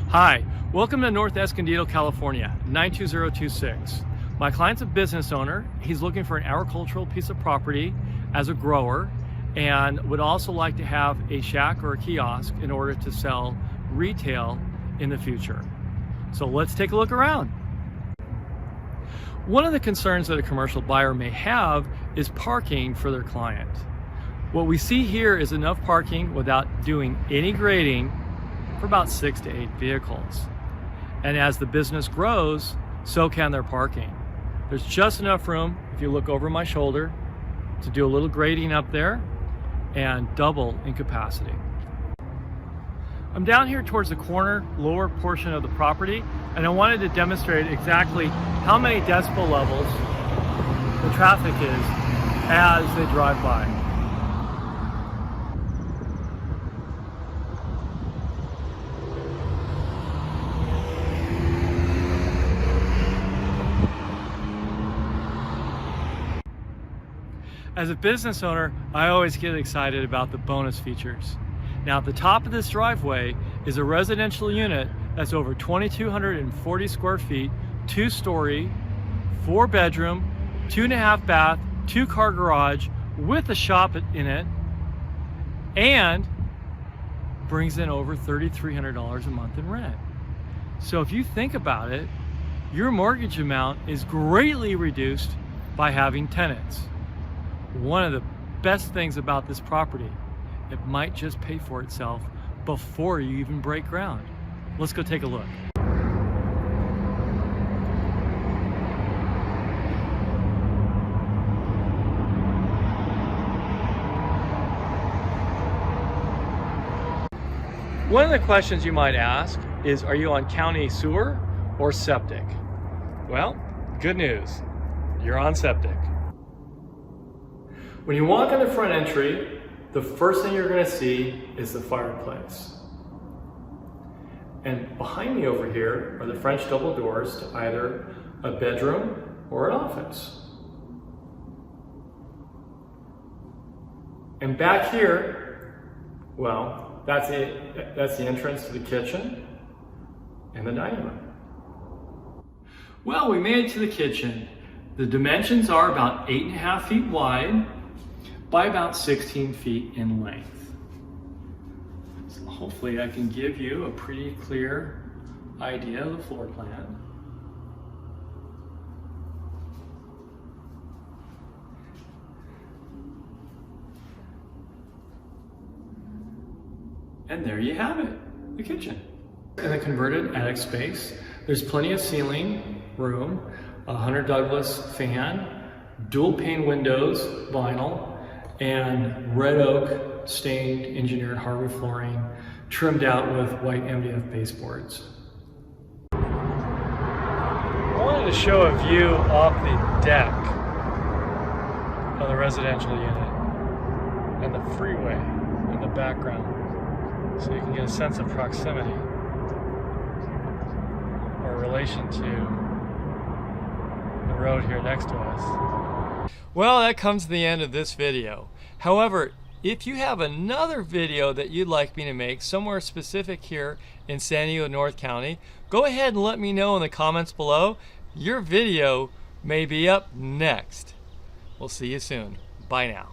Hi, welcome to North Escondido, California, 92026. My client's a business owner. He's looking for an agricultural piece of property as a grower and would also like to have a shack or a kiosk in order to sell retail in the future. So let's take a look around. One of the concerns that a commercial buyer may have is parking for their client. What we see here is enough parking without doing any grading for about 6 to 8 vehicles. And as the business grows, so can their parking. There's just enough room, if you look over my shoulder, to do a little grading up there and double in capacity. I'm down here towards the corner, lower portion of the property, and I wanted to demonstrate exactly how many decibel levels the traffic is as they drive by. As a business owner, I always get excited about the bonus features. Now at the top of this driveway is a residential unit that's over 2,240 square feet, 2-story, 4-bedroom, 2.5 bath, 2-car garage with a shop in it, and brings in over $3,300 a month in rent. So if you think about it, your mortgage amount is greatly reduced by having tenants. One of the best things about this property, it might just pay for itself before you even break ground. Let's go take a look. One of the questions you might ask is, are you on county sewer or septic? Well, good news, you're on septic. When you walk in the front entry, the first thing you're going to see is the fireplace. And behind me over here are the French double doors to either a bedroom or an office. And back here, well, that's the entrance to the kitchen and the dining room. Well, we made it to the kitchen. The dimensions are about 8.5 feet wide by about 16 feet in length. So hopefully I can give you a pretty clear idea of the floor plan. And there you have it, the kitchen. In the converted attic space, there's plenty of ceiling room, a Hunter Douglas fan, dual pane windows, vinyl, and red oak stained engineered hardwood flooring trimmed out with white MDF baseboards. I wanted to show a view off the deck of the residential unit and the freeway in the background so you can get a sense of proximity or relation to the road here next to us. Well, that comes to the end of this video. However, if you have another video that you'd like me to make somewhere specific here in San Diego, North County, go ahead and let me know in the comments below. Your video may be up next. We'll see you soon. Bye now.